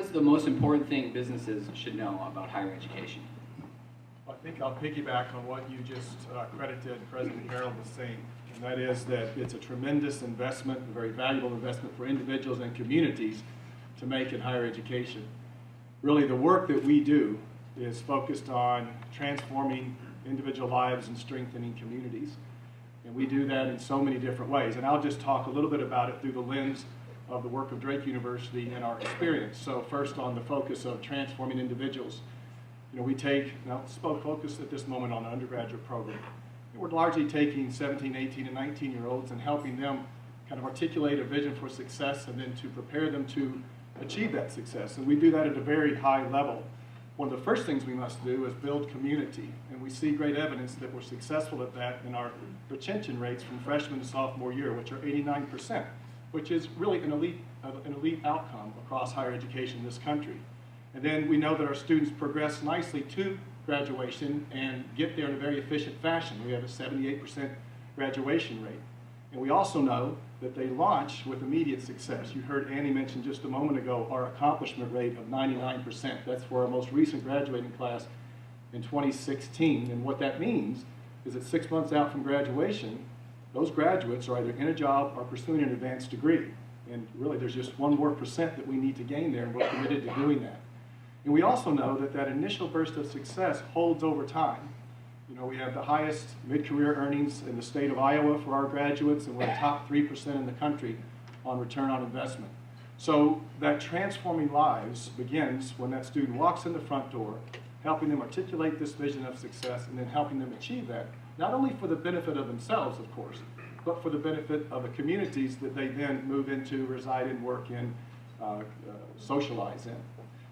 What is the most important thing businesses should know about higher education? I think I'll piggyback on what you just credited President Harreld with saying, and that is that it's a tremendous investment, a very valuable investment for individuals and communities to make in higher education. Really, the work that we do is focused on transforming individual lives and strengthening communities. And we do that in so many different ways. And I'll just talk a little bit about it through the lens of the work of Drake University and our experience. So first on the focus of transforming individuals. We take, now let's focus at this moment on an undergraduate program. And we're largely taking 17, 18, and 19-year-olds and helping them kind of articulate a vision for success and then to prepare them to achieve that success. And we do that at a very high level. One of the first things we must do is build community. And we see great evidence that we're successful at that in our retention rates from freshman to sophomore year, which are 89%, which is really an elite outcome across higher education in this country. And then we know that our students progress nicely to graduation and get there in a very efficient fashion. We have a 78% graduation rate. And we also know that they launch with immediate success. You heard Annie mention just a moment ago our accomplishment rate of 99%. That's for our most recent graduating class in 2016. And what that means is that 6 months out from graduation, those graduates are either in a job or pursuing an advanced degree. And really there's just 1% more that we need to gain there, and we're committed to doing that. And we also know that that initial burst of success holds over time. We have the highest mid-career earnings in the state of Iowa for our graduates, and we're the top 3% in the country on return on investment. So that transforming lives begins when that student walks in the front door, helping them articulate this vision of success and then helping them achieve that, not only for the benefit of themselves, of course, but for the benefit of the communities that they then move into, reside in, work in, socialize in.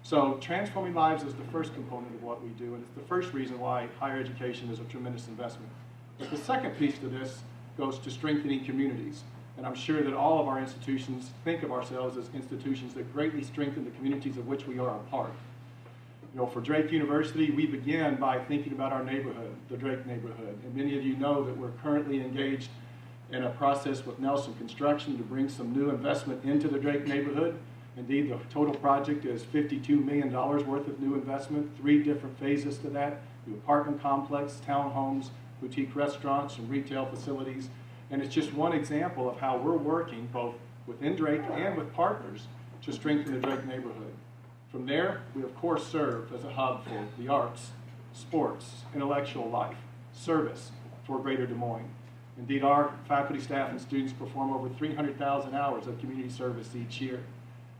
So transforming lives is the first component of what we do, and it's the first reason why higher education is a tremendous investment. But the second piece to this goes to strengthening communities. And I'm sure that all of our institutions think of ourselves as institutions that greatly strengthen the communities of which we are a part. For Drake University, we began by thinking about our neighborhood, the Drake neighborhood. And many of you know that we're currently engaged in a process with Nelson Construction to bring some new investment into the Drake neighborhood. Indeed, the total project is $52 million worth of new investment, 3 different phases to that, the apartment complex, townhomes, boutique restaurants, and retail facilities. And it's just one example of how we're working both within Drake and with partners to strengthen the Drake neighborhood. From there, we of course serve as a hub for the arts, sports, intellectual life, service for Greater Des Moines. Indeed, our faculty, staff, and students perform over 300,000 hours of community service each year.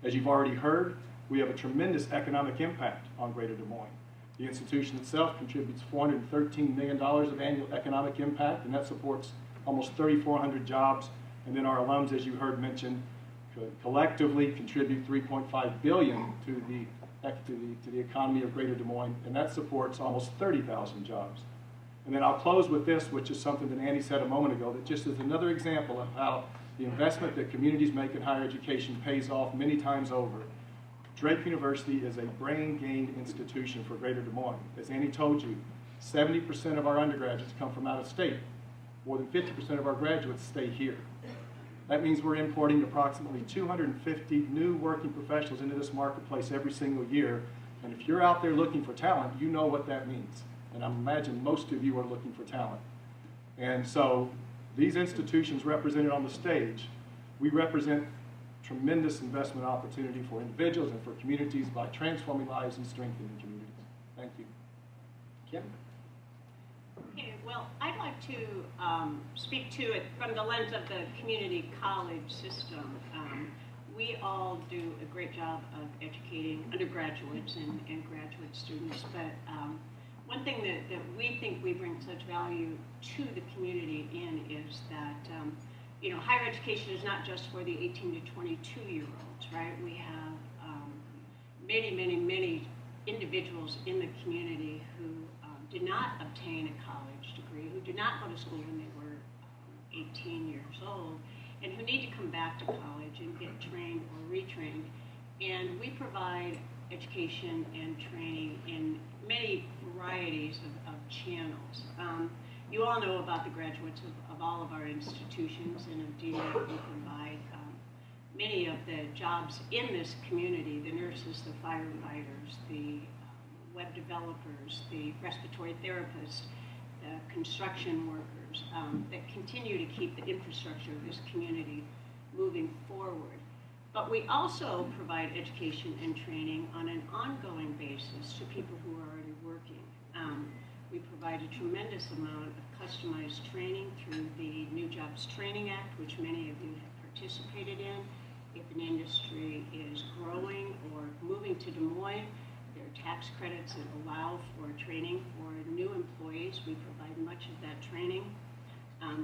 As you've already heard, we have a tremendous economic impact on Greater Des Moines. The institution itself contributes $413 million of annual economic impact, and that supports almost 3,400 jobs. And then our alums, as you heard mentioned, collectively contribute $3.5 billion to the economy of Greater Des Moines, and that supports almost 30,000 jobs. And then I'll close with this, which is something that Annie said a moment ago, that just is another example of how the investment that communities make in higher education pays off many times over. Drake University is a brain-gained institution for Greater Des Moines. As Annie told you, 70% of our undergraduates come from out of state. More than 50% of our graduates stay here. That means we're importing approximately 250 new working professionals into this marketplace every single year. And if you're out there looking for talent, you know what that means. And I imagine most of you are looking for talent. And so these institutions represented on the stage, we represent tremendous investment opportunity for individuals and for communities by transforming lives and strengthening communities. Thank you. Kim? Okay, well, I'd like to speak to it from the lens of the community college system. We all do a great job of educating undergraduates and graduate students, but one thing that we think we bring such value to the community in is that higher education is not just for the 18 to 22-year-olds, right? We have many individuals in the community who did not obtain a college degree, who did not go to school when they were 18 years old, and who need to come back to college and get trained or retrained. And we provide education and training in many varieties of channels. You all know about the graduates of all of our institutions, and indeed we provide many of the jobs in this community, the nurses, the firefighters, the web developers, the respiratory therapists, the construction workers, that continue to keep the infrastructure of this community moving forward. But we also provide education and training on an ongoing basis to people who are already working. We provide a tremendous amount of customized training through the New Jobs Training Act, which many of you have participated in. If an industry is growing or moving to Des Moines, there are tax credits that allow for training for new employees. We provide much of that training.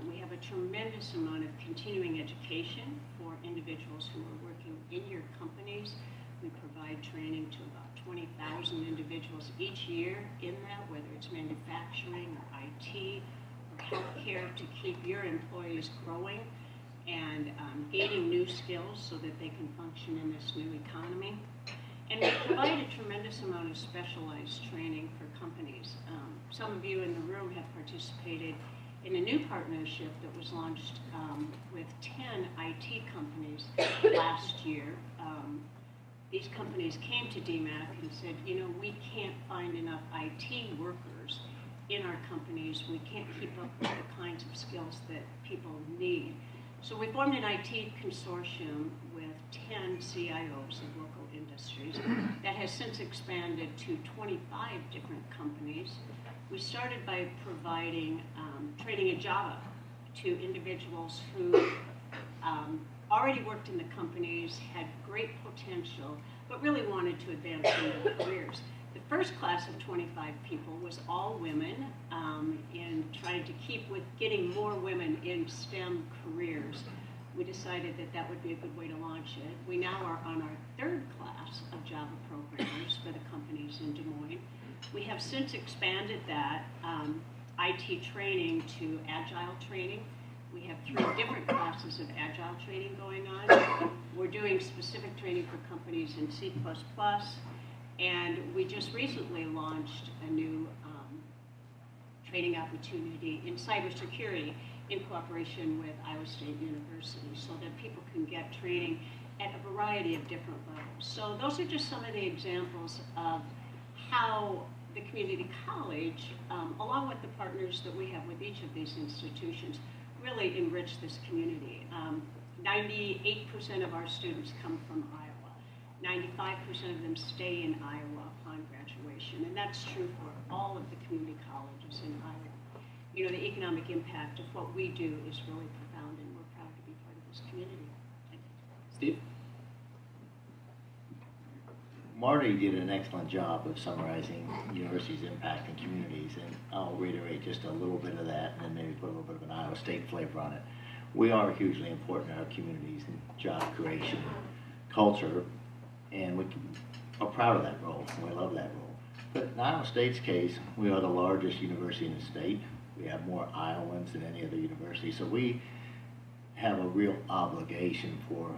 We have a tremendous amount of continuing education for individuals who are working in your companies. We provide training to about 20,000 individuals each year in that, whether it's manufacturing or IT or healthcare, to keep your employees growing and gaining new skills so that they can function in this new economy. And we provide a tremendous amount of specialized training for companies. Some of you in the room have participated in a new partnership that was launched with 10 IT companies last year. These companies came to DMACC and said, you know, we can't find enough IT workers in our companies. We can't keep up with the kinds of skills that people need. So we formed an IT consortium with 10 CIOs of local industries that has since expanded to 25 different companies. We started by providing training in Java to individuals who already worked in the companies, had great potential, but really wanted to advance in their careers. The first class of 25 people was all women, in trying to keep with getting more women in STEM careers. We decided that that would be a good way to launch it. We now are on our third class of Java programmers for the companies in Des Moines. We have since expanded that IT training to Agile training. We have 3 different classes of Agile training going on. We're doing specific training for companies in C++, and we just recently launched a new training opportunity in cybersecurity in cooperation with Iowa State University, so that people can get training at a variety of different levels. So those are just some of the examples of how the community college, along with the partners that we have with each of these institutions, really enrich this community. 98% of our students come from Iowa. 95% of them stay in Iowa upon graduation, and that's true for all of the community colleges in Iowa. You know, the economic impact of what we do is really profound, and we're proud to be part of this community. Thank you. Steve? Marty did an excellent job of summarizing university's impact in communities, and I'll reiterate just a little bit of that and then maybe put a little bit of an Iowa State flavor on it. We are hugely important in our communities in job creation, culture, and we are proud of that role. We love that role. But in Iowa State's case, we are the largest university in the state. We have more Iowans than any other university, so we have a real obligation for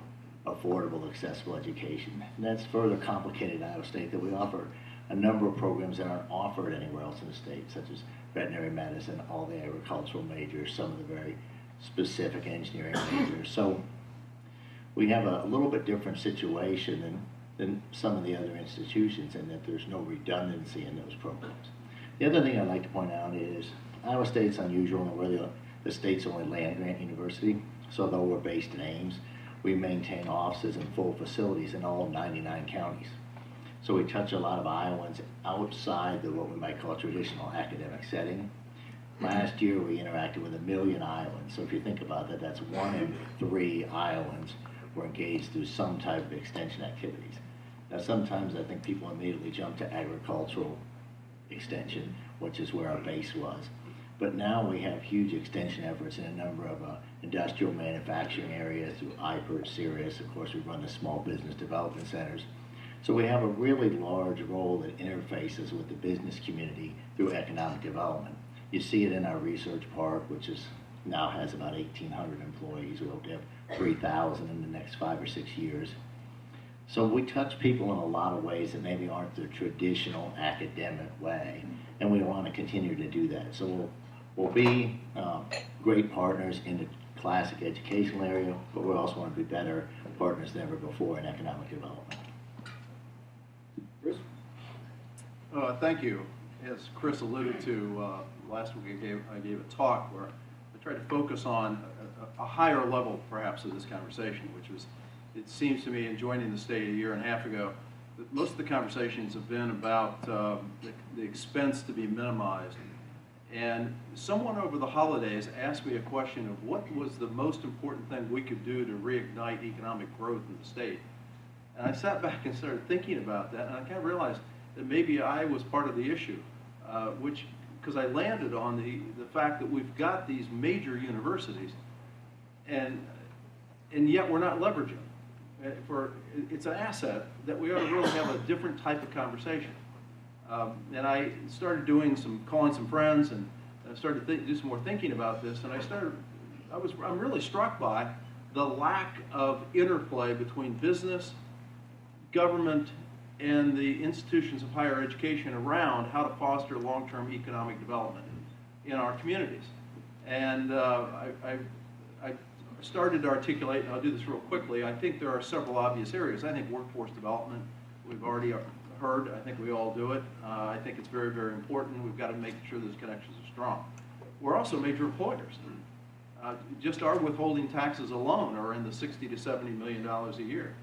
affordable, accessible education. And that's further complicated in Iowa State, that we offer a number of programs that aren't offered anywhere else in the state, such as veterinary medicine, all the agricultural majors, some of the very specific engineering majors. So we have a little bit different situation than some of the other institutions, in that there's no redundancy in those programs. The other thing I'd like to point out is Iowa State's unusual, and we're the state's only land-grant university. So although we're based in Ames, we maintain offices and full facilities in all 99 counties. So we touch a lot of Iowans outside of what we might call a traditional academic setting. Last year we interacted with 1 million Iowans. So if you think about that, that's 1 in 3 Iowans were engaged through some type of extension activities. Now sometimes I think people immediately jump to agricultural extension, which is where our base was. But now we have huge extension efforts in a number of industrial manufacturing areas through IPER, Sirius. Of course, we run the small business development centers. So we have a really large role that interfaces with the business community through economic development. You see it in our research park, which now has about 1,800 employees. We hope to have 3,000 in the next 5 or 6 years. So we touch people in a lot of ways that maybe aren't the traditional academic way, and we want to continue to do that. So we'll be great partners in the classic educational area, but we also want to be better partners than ever before in economic development. Chris? Thank you. As Chris alluded to, last week I gave a talk where I tried to focus on a higher level, perhaps, of this conversation, which was, it seems to me, in joining the state a year and a half ago, that most of the conversations have been about the expense to be minimized. And someone over the holidays asked me a question of what was the most important thing we could do to reignite economic growth in the state. And I sat back and started thinking about that, and I kind of realized that maybe I was part of the issue, because I landed on the fact that we've got these major universities, and yet we're not leveraging. It's an asset that we ought to really have a different type of conversation. And I started calling some friends, and I started to do some more thinking about this, and I'm really struck by the lack of interplay between business, government, and the institutions of higher education around how to foster long-term economic development in our communities. And I started to articulate, and I'll do this real quickly, I think there are several obvious areas. I think workforce development, we've already heard, I think we all do it. I think it's very, very important. We've got to make sure those connections are strong. We're also major employers. Just our withholding taxes alone are in the $60 to $70 million a year.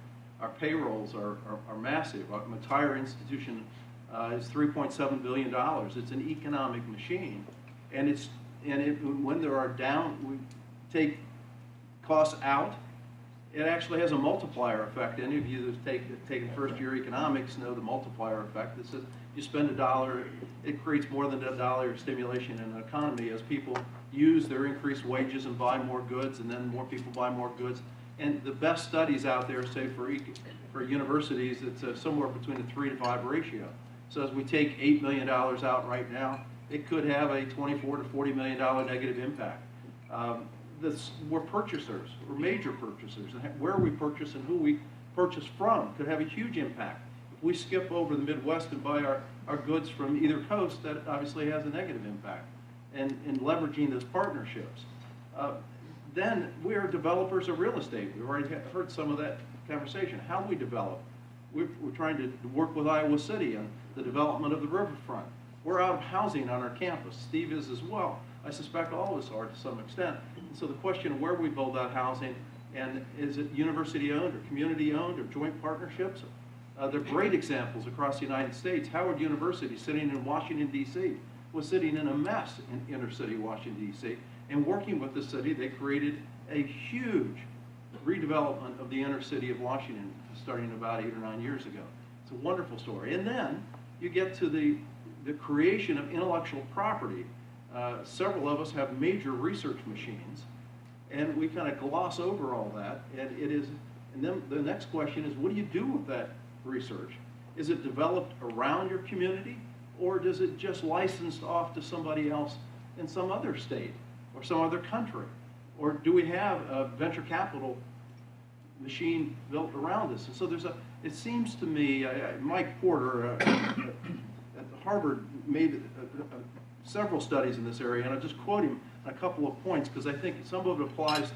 Our payrolls are massive. Our entire institution is $3.7 billion. It's an economic machine. And when there are we take costs out, it actually has a multiplier effect. Any of you that have taken first-year economics know the multiplier effect. That says you spend $1, it creates more than $1 of stimulation in an economy as people use their increased wages and buy more goods, and then more people buy more goods. And the best studies out there say for universities, it's somewhere between a 3 to 5 ratio. So as we take $8 million out right now, it could have a $24 to $40 million negative impact. We're purchasers, we're major purchasers, and where we purchase and who we purchase from could have a huge impact. If we skip over the Midwest and buy our goods from either coast, that obviously has a negative impact. And leveraging those partnerships. Then we are developers of real estate. We've already heard some of that conversation. How we develop. We're trying to work with Iowa City on the development of the riverfront. We're out of housing on our campus. Steve is as well. I suspect all of us are to some extent. And so the question of where we build that housing, and is it university owned or community owned or joint partnerships? They're great examples across the United States. Howard University, sitting in Washington, D.C., was sitting in a mess in inner city Washington, D.C., and working with the city, they created a huge redevelopment of the inner city of Washington starting about 8 or 9 years ago. It's a wonderful story. And then you get to the creation of intellectual property. Several of us have major research machines, and we kind of gloss over all that. And then the next question is, what do you do with that research? Is it developed around your community, or does it just licensed off to somebody else in some other state or some other country? Or do we have a venture capital machine built around us? And so it seems to me, Mike Porter at Harvard made several studies in this area, and I'll just quote him on a couple of points, because I think some of it applies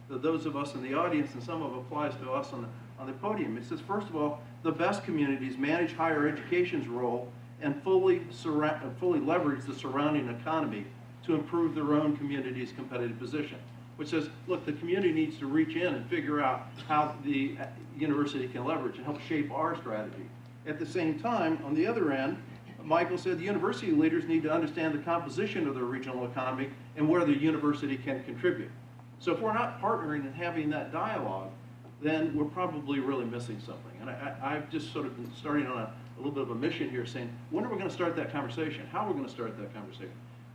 to those of us in the audience, and some of it applies to us on the podium. It says, first of all, the best communities manage higher education's role and fully leverage the surrounding economy to improve their own community's competitive position. Which says, look, the community needs to reach in and figure out how the university can leverage and help shape our strategy. At the same time, on the other end, Michael said the university leaders need to understand the composition of their regional economy and where the university can contribute. So if we're not partnering and having that dialogue, then we're probably really missing something. And I've just sort of been starting on a little bit of a mission here, saying, when are we going to start that conversation? How are we going to start that conversation?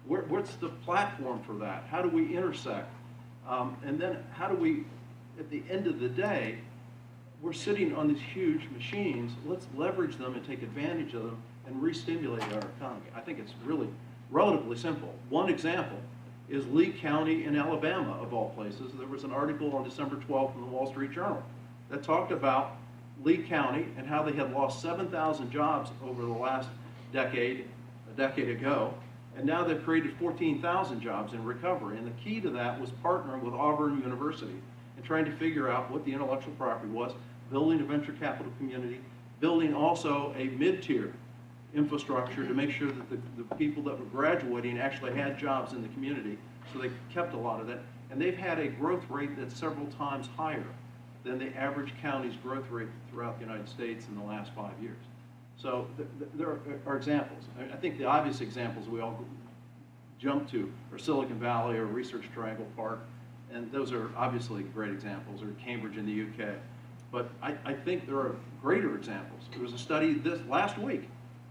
What's the platform for that? How do we intersect? And then how do we, at the end of the day, we're sitting on these huge machines, let's leverage them and take advantage of them and re-stimulate our economy. I think it's really relatively simple. One example is Lee County in Alabama, of all places. There was an article on December 12th in the Wall Street Journal that talked about Lee County and how they had lost 7,000 jobs over the last decade, a decade ago, And now they've created 14,000 jobs in recovery. And the key to that was partnering with Auburn University and trying to figure out what the intellectual property was, building a venture capital community, building also a mid-tier infrastructure to make sure that the people that were graduating actually had jobs in the community. So they kept a lot of that. And they've had a growth rate that's several times higher than the average county's growth rate throughout the United States in the last 5 years. So there are examples. I think the obvious examples we all jump to are Silicon Valley or Research Triangle Park, and those are obviously great examples, or Cambridge in the UK. But I think there are greater examples. There was a study this last week.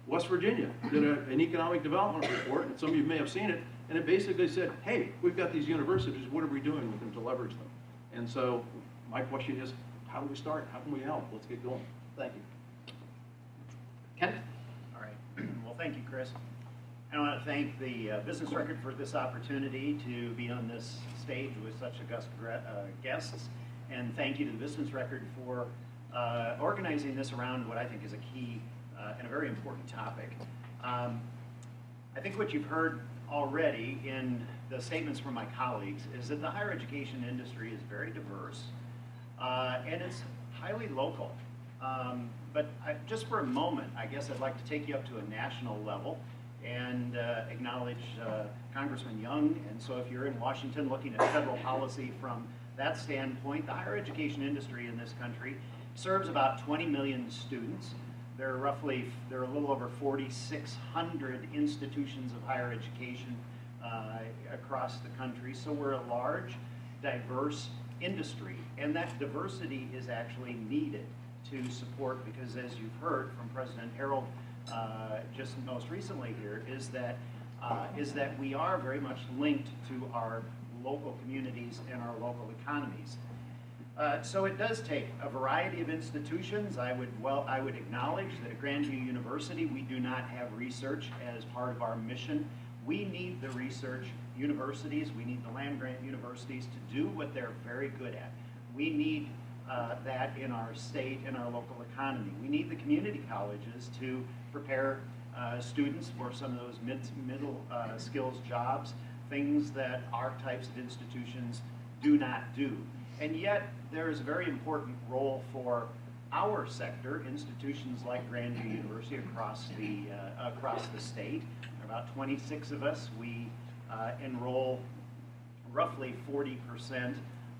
West Virginia did an economic development report, and some of you may have seen it, and it basically said, hey, we've got these universities, what are we doing with them to leverage them? And so my question is, how do we start? How can we help? Let's get going. Thank you. Kent? All right. Well, thank you, Chris. I want to thank the Business Record for this opportunity to be on this stage with such august guests, and thank you to the Business Record for organizing this around what I think is a key and a very important topic. I think what you've heard already in the statements from my colleagues is that the higher education industry is very diverse and it's highly local. But just for a moment, I guess I'd like to take you up to a national level and acknowledge Congressman Young. And so if you're in Washington looking at federal policy from that standpoint, the higher education industry in this country serves about 20 million students. There are a little over 4,600 institutions of higher education across the country. So we're a large, diverse industry, and that diversity is actually needed to support, because as you've heard from President Harreld just most recently here, is that we are very much linked to our local communities and our local economies. So it does take a variety of institutions. I would acknowledge that at Grandview University we do not have research as part of our mission. We need the research universities, we need the land-grant universities to do what they're very good at. We need that in our state and our local economy. We need the community colleges to prepare students for some of those middle skills jobs, things that our types of institutions do not do. And yet, there is a very important role for our sector, institutions like Grandview University across the state. There are about 26 of us. We enroll roughly 40%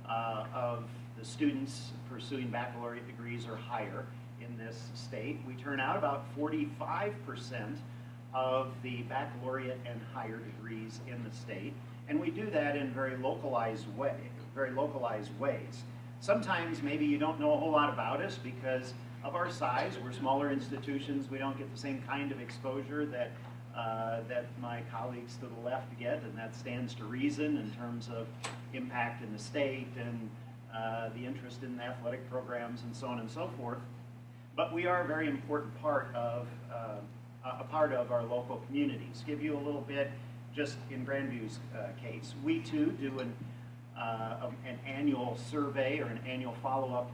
of the students pursuing baccalaureate degrees or higher in this state. We turn out about 45% of the baccalaureate and higher degrees in the state, and we do that in very localized ways. Sometimes maybe you don't know a whole lot about us because of our size. We're smaller institutions. We don't get the same kind of exposure that my colleagues to the left get, and that stands to reason in terms of impact in the state and the interest in athletic programs and so on and so forth. But we are a very important part of our local communities. Give you a little bit, just in Grandview's case, we too do an annual survey or an annual follow-up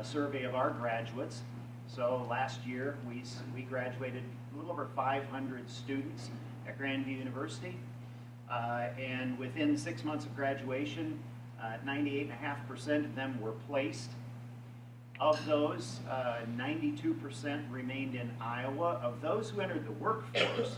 survey of our graduates. So last year we graduated a little over 500 students at Grandview University, and within 6 months of graduation, 98.5% of them were placed. Of those, 92% remained in Iowa. Of those who entered the workforce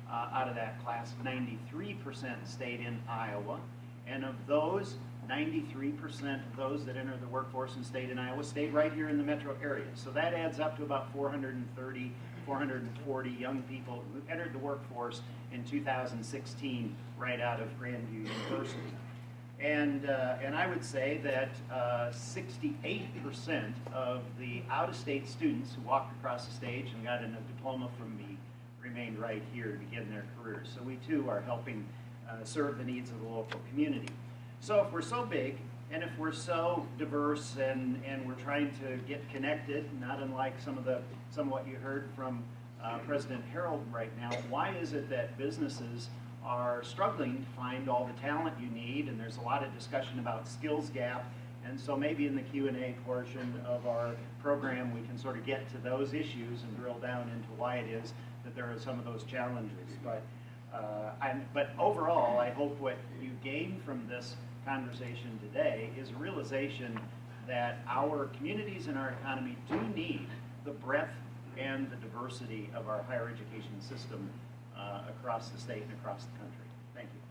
out of that class, 93% stayed in Iowa. And of those, 93% of those that entered the workforce and stayed in Iowa stayed right here in the metro area. So that adds up to about 430, 440 young people who entered the workforce in 2016 right out of Grandview University. And I would say that 68% of the out-of-state students who walked across the stage and got a diploma from me remained right here to begin their careers. So we too are helping serve the needs of the local community. So if we're so big, and if we're so diverse, and we're trying to get connected, not unlike some of what you heard from President Harreld right now, why is it that businesses are struggling to find all the talent you need? And there's a lot of discussion about skills gap, and so maybe in the Q&A portion of our program we can sort of get to those issues and drill down into why it is that there are some of those challenges. But But overall, I hope what you gain from this conversation today is a realization that our communities and our economy do need the breadth and the diversity of our higher education system across the state and across the country. Thank you.